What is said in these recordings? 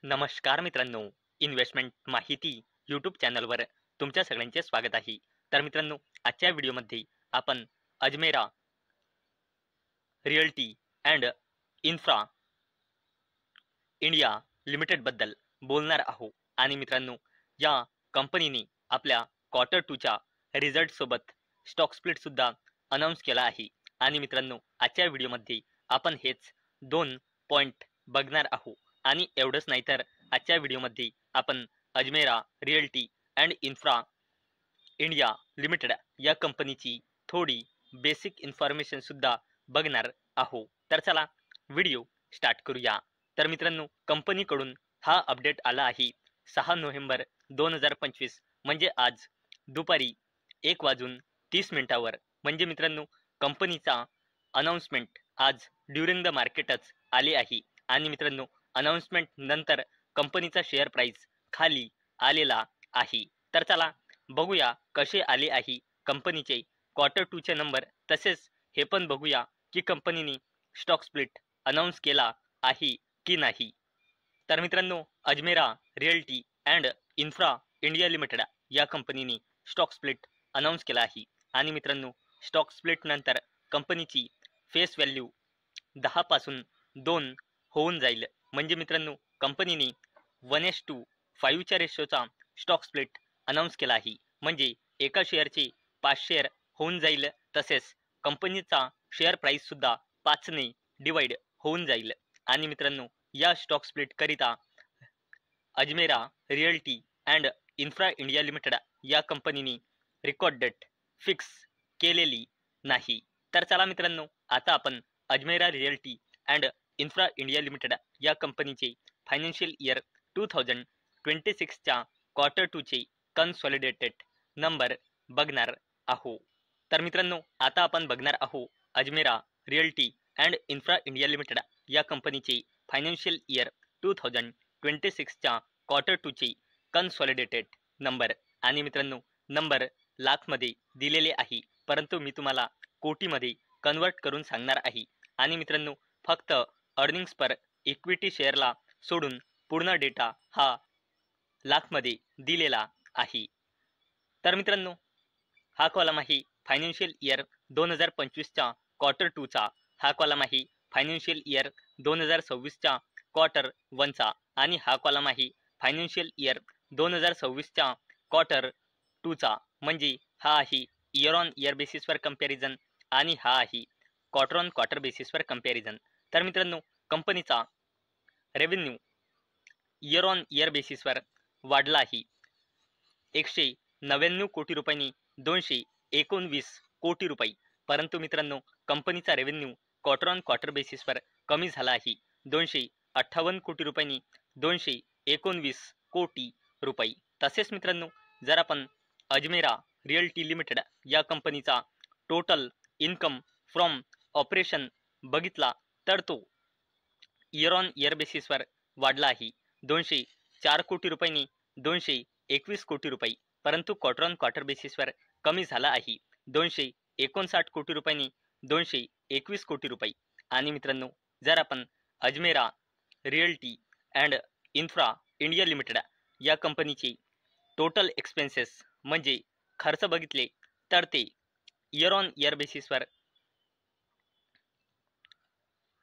नमस्कार मित्रांनो, इन्व्हेस्टमेंट माहिती यूट्यूब चॅनलवर तुमच्या सगळ्यांचे स्वागत आहे. तर मित्रांनो, आजच्या व्हिडिओमध्ये आपण Ajmera realty and infra India लिमिटेडबद्दल बोलणार आहोत. आणि मित्रांनो, या कंपनीने आपल्या क्वार्टर 2च्या रिझल्टसोबत स्टॉक स्प्लिटसुद्धा अनाऊन्स केला आहे. आणि मित्रांनो, आजच्या व्हिडिओमध्ये आपण हेच 2 पॉईंट बघणार आहोत. आणि एवढंच नाही तर आजच्या व्हिडिओमध्ये आपण Ajmera realty and infra India limited या कंपनीची थोडी बेसिक इन्फॉर्मेशन सुद्धा बघणार आहोत. तर चला व्हिडिओ स्टार्ट करूया. तर मित्रांनो, कंपनीकडून हा अपडेट आला आहे 6 नोव्हेंबर 2025 म्हणजे आज दुपारी 1:30 म्हणजे मित्रांनो, कंपनीचा अनाउन्समेंट आज ड्युरिंग द मार्केटच आले आहे. आणि मित्रांनो, अनाउन्समेंट नंतर कंपनीचा शेअर प्राइस खाली आलेला आहे. तर चला बघूया कसे आले आहे कंपनीचे क्वार्टर 2चे नंबर. तसेच हे पण बघूया की कंपनीने स्टॉक स्प्लिट अनाऊन्स केला आहे की नाही. तर मित्रांनो, Ajmera realty and infra India limited या कंपनीने स्टॉक स्प्लिट अनाऊन्स केला आहे. आणि मित्रांनो, स्टॉक स्प्लिट नंतर कंपनीची फेस व्हॅल्यू 10 पासून 2 होऊन जाईल. म्हणजे मित्रांनो, कंपनीने 1:5च्या रेशोचा स्टॉक स्प्लिट अनाऊन्स केला आहे. म्हणजे एका शेअरचे 5 शेअर होऊन जाईल. तसेच कंपनीचा शेअर प्राइस सुद्धा 5ने डिवाइड होऊन जाईल. आणि मित्रांनो, या स्टॉक स्प्लिट करिता Ajmera realty and infra India limited या कंपनीने रेकॉर्ड डेट फिक्स केलेली नाही. तर चला मित्रांनो, आता आपण Ajmera realty and infra India limited या कंपनीचे फायनान्शियल इयर 2026च्या क्वार्टर 2चे कन्सॉलिडेटेड नंबर बघणार आहोत. तर मित्रांनो, आता आपण बघणार आहोत Ajmera realty and infra India limited या कंपनीचे फायनान्शियल इयर 2026च्या क्वार्टर 2चे कन्सॉलिडेटेड नंबर. आणि मित्रांनो, नंबर लाखमध्ये दिलेले आहे, परंतु मी तुम्हाला कोटीमध्ये कन्वर्ट करून सांगणार आहे. आणि मित्रांनो, फक्त अर्निंग्स पर इक्विटी शेअरला सोडून पूर्ण डेटा हा लाखमध्ये दिलेला आहे. तर मित्रांनो, हा कॉलम आहे फायनान्शियल इयर 2025च्या क्वार्टर 2चा. हा कॉलम आहे फायनान्शियल इयर 2026च्या क्वार्टर 1चा. आणि हा कॉलम आहे फायनान्शियल इयर 2026च्या क्वार्टर 2चा. म्हणजे हा आहे इयर ऑन इयर बेसिसवर कंपॅरिझन आणि हा आहे क्वार्टर ऑन क्वार्टर बेसिसवर कंपॅरिझन. तर मित्रांनो, कंपनीचा रेव्हेन्यू इयर ऑन इयर बेसिसवर वाढला आहे 199 कोटी रुपयांनी 219 कोटी रुपये. परंतु मित्रांनो, कंपनीचा रेव्हेन्यू क्वार्टर ऑन क्वार्टर बेसिसवर कमी झाला आहे 258 कोटी रुपयांनी 219 कोटी रुपये. तसेच मित्रांनो, जर आपण अजमेरा रिअल्टी लिमिटेड या कंपनीचा टोटल इन्कम फ्रॉम ऑपरेशन बघितला तर तो इयर ऑन इयर बेसिसवर वाढला आहे 204 कोटी रुपयांनी 221 कोटी रुपये. परंतु क्वार्टर ऑन क्वार्टर बेसिसवर कमी झाला आहे 259 कोटी रुपयांनी 221 कोटी रुपये. आणि मित्रांनो, जर आपण Ajmera realty and infra India limited या कंपनीचे टोटल एक्सपेन्सेस म्हणजे खर्च बघितले तर ते इयर ऑन इयर बेसिसवर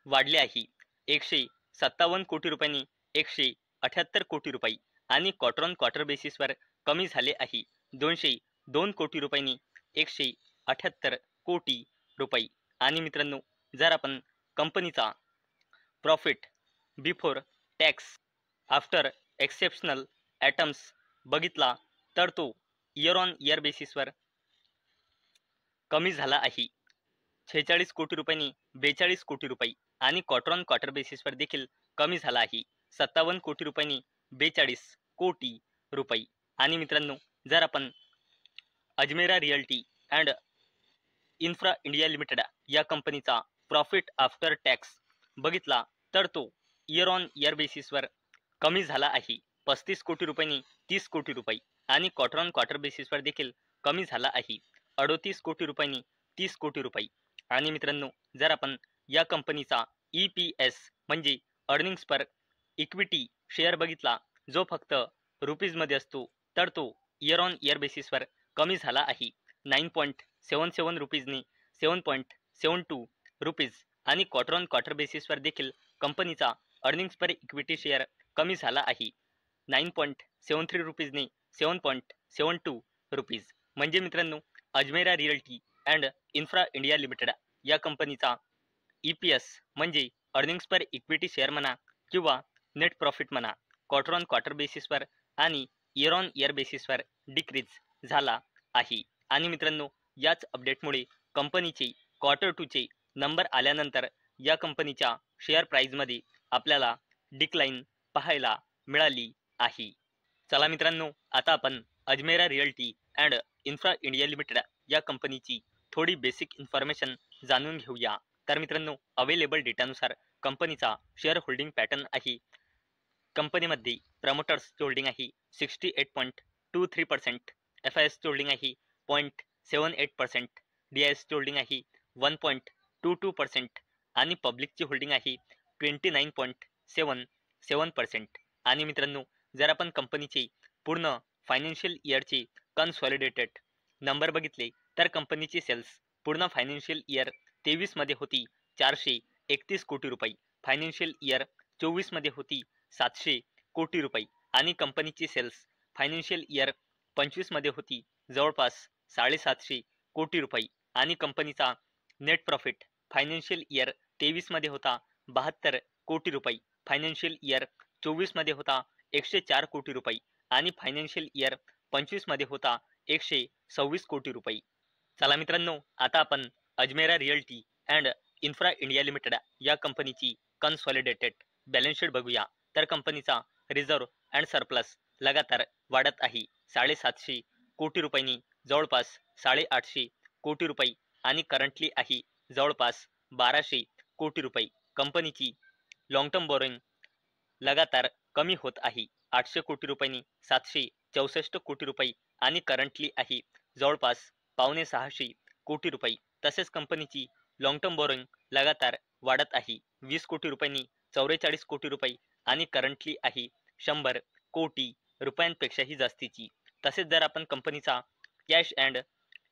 वाढले आहे 157 कोटी रुपयांनी 178 कोटी रुपये. आणि क्वार्टर ऑन क्वार्टर बेसिसवर कमी झाले आहे 202 कोटी रुपयांनी 178 कोटी रुपये. आणि मित्रांनो, जर आपण कंपनीचा profit before tax after exceptional items बघितला तर तो इयर ऑन इयर बेसिसवर कमी झाला आहे 46 कोटी रुपयांनी 42 कोटी रुपये. आणि क्वार्टर ऑन क्वार्टर बेसिसवर देखील कमी झाला आहे 57 कोटी रुपयांनी 42 कोटी रुपये. आणि मित्रांनो, जर आपण Ajmera realty and infra India limited या कंपनीचा प्रॉफिट आफ्टर टॅक्स बघितला तर तो इयर ऑन इयर बेसिसवर कमी झाला आहे 35 कोटी रुपयांनी 30 कोटी रुपये. आणि क्वार्टर ऑन क्वार्टर बेसिसवर देखील कमी झाला आहे 38 कोटी रुपयांनी 30 कोटी रुपये. आणि मित्रांनो, जर आपण या कंपनीचा EPS म्हणजे अर्निंग्स पर इक्विटी शेअर बघितला जो फक्त रुपीजमध्ये असतो तर तो इयर ऑन इयर बेसिसवर कमी झाला आहे. 9.77 रुपीजनी 7.72 रुपीज आणि क्वार्टर ऑन क्वार्टर बेसिसवर देखील कंपनीचा अर्निंग्स पर इक्विटी शेअर कमी झाला आहे. 9.73 रुपीजनी 7.72 रुपीज. म्हणजे मित्रांनो Ajmera realty and infra India limited या कंपनीचा EPS म्हणजे अर्निंग्स पर इक्विटी शेअर म्हणा किंवा नेट प्रॉफिट म्हणा क्वार्टर ऑन क्वार्टर बेसिसवर आणि इयर ऑन इयर बेसिसवर डिक्रीज झाला आहे. आणि मित्रांनो याच अपडेटमुळे कंपनीचे क्वार्टर 2चे नंबर आल्यानंतर या कंपनीच्या शेअर प्राईजमध्ये आपल्याला डिक्लाइन पाहायला मिळाली आहे. चला मित्रांनो आता आपण Ajmera realty and infra India limited या कंपनीची थोडी बेसिक इन्फॉर्मेशन जाणून घेऊया. तर मित्रांनो अवेलेबल डेटानुसार कंपनीचा शेअर होल्डिंग पॅटर्न आहे. कंपनीमध्ये प्रमोटर्सची होल्डिंग आहे 68.23%, FISची होल्डिंग आहे 0.78%, DISची होल्डिंग आहे 1.22% आणि पब्लिकची होल्डिंग आहे 29.77%. आणि मित्रांनो जर आपण कंपनीचे पूर्ण फायनान्शियल इयरचे कन्सॉलिडेटेड नंबर बघितले तर कंपनीची सेल्स पूर्ण फायनान्शियल इयर 23 मध्ये होती 431 कोटी रुपये, फायनान्शियल इयर 24 मध्ये होती 700 कोटी रुपये आणि कंपनीची सेल्स फायनान्शियल इयर 25 मध्ये होती जवळपास 750 कोटी रुपये आणि कंपनीचा नेट प्रॉफिट फायनान्शियल इयर 23 मध्ये होता 72 कोटी रुपये, फायनान्शियल इयर 24 मध्ये होता 104 कोटी रुपये आणि फायनान्शियल इयर 25 मध्ये होता 126 कोटी रुपये. चला मित्रांनो आता आपण Ajmera realty and infra India limited या कंपनीची कन्सॉलिडेटेड बॅलन्स शीट बघूया. तर कंपनीचा रिझर्व अँड सरप्लस लगातार वाढत आहे. 750 कोटी रुपयांनी जवळपास 850 कोटी रुपये आणि करंटली आहे जवळपास 1200 कोटी रुपये. कंपनीची लॉंग टर्म बोरोइंग लगातार कमी होत आहे. 800 कोटी रुपयांनी 764 कोटी रुपये आणि करंटली आहे जवळपास 550 कोटी रुपये. तसेच कंपनीची लॉंग टर्म बोरोइंग लगातार वाढत आहे. 20 कोटी रुपयांनी 44 कोटी रुपये आणि करंटली आहे 100 कोटी रुपयांपेक्षाही जास्तीची. तसेच जर आपण कंपनीचा कॅश अँड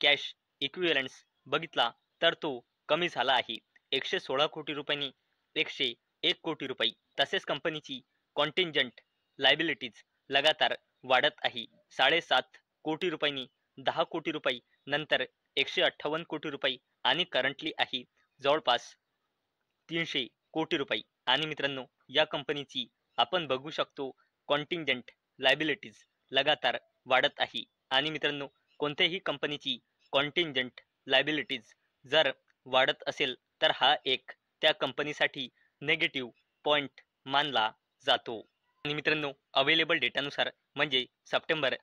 कॅश इक्विव्हलंट्स बघितला तर तो कमी झाला आहे 116 कोटी रुपयांनी 101 कोटी रुपये. तसेच कंपनीची कॉन्टिंजंट लायबिलिटीज लगातार वाढत आहे. 7.5 कोटी रुपयांनी 10 कोटी रुपये नंतर 158 कोटी रुपये आणि करंटली आहे जवळपास 300 कोटी रुपये. आणि मित्रांनो या कंपनीची आपण बघू शकतो कॉन्टिंजंट लायबिलिटीज लगातार वाढत आहे. आणि मित्रांनो कोणत्याही कंपनीची कॉन्टिंजंट लायबिलिटीज जर वाढत असेल तर हा एक त्या कंपनीसाठी नेगेटिव्ह पॉइंट मानला जातो. आणि मित्रांनो अवेलेबल डेटानुसार म्हणजे सप्टेंबर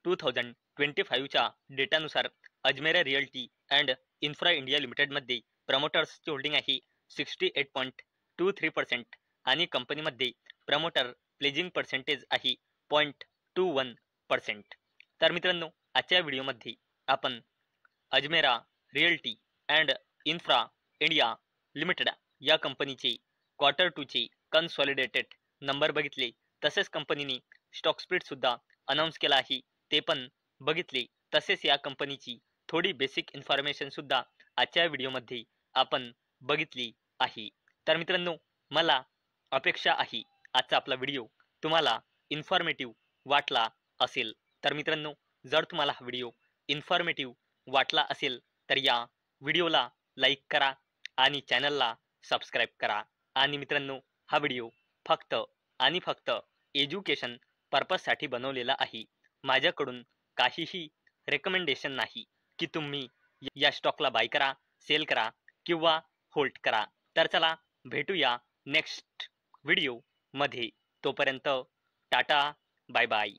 2025च्या डेटानुसार Ajmera realty and infra India लिमिटेडमध्ये प्रमोटर्सची होल्डिंग आहे 68.23% आणि कंपनीमध्ये प्रमोटर प्लेजिंग पर्सेंटेज आहे 0.21%. तर मित्रांनो आजच्या व्हिडिओमध्ये आपण Ajmera realty and infra India limited या कंपनीचे क्वार्टर 2चे कन्सॉलिडेटेड नंबर बघितले. तसेच कंपनीने स्टॉक स्प्लिट सुद्धा अनाऊन्स केला आहे ते पण बघितले. तसेच या कंपनीची थोडी बेसिक इन्फॉर्मेशन सुद्धा आजच्या व्हिडिओमध्ये आपण बघितली आहे. तर मित्रांनो मला अपेक्षा आहे आजचा आपला व्हिडिओ तुम्हाला इन्फॉर्मेटिव्ह वाटला असेल. तर मित्रांनो जर तुम्हाला हा व्हिडिओ इन्फॉर्मेटिव्ह वाटला असेल तर या व्हिडिओला लाईक करा आणि चॅनलला सबस्क्राईब करा. आणि मित्रांनो हा व्हिडिओ फक्त आणि फक्त एज्युकेशन पर्पजसाठी बनवलेला आहे. माझ्याकडून काहीही रेकमेंडेशन नाही की तुम्ही या स्टॉकला बाय करा, सेल करा किंवा होल्ड करा. तर चला भेटूया नेक्स्ट व्हिडिओ मध्ये. तोपर्यंत टाटा बाय बाय.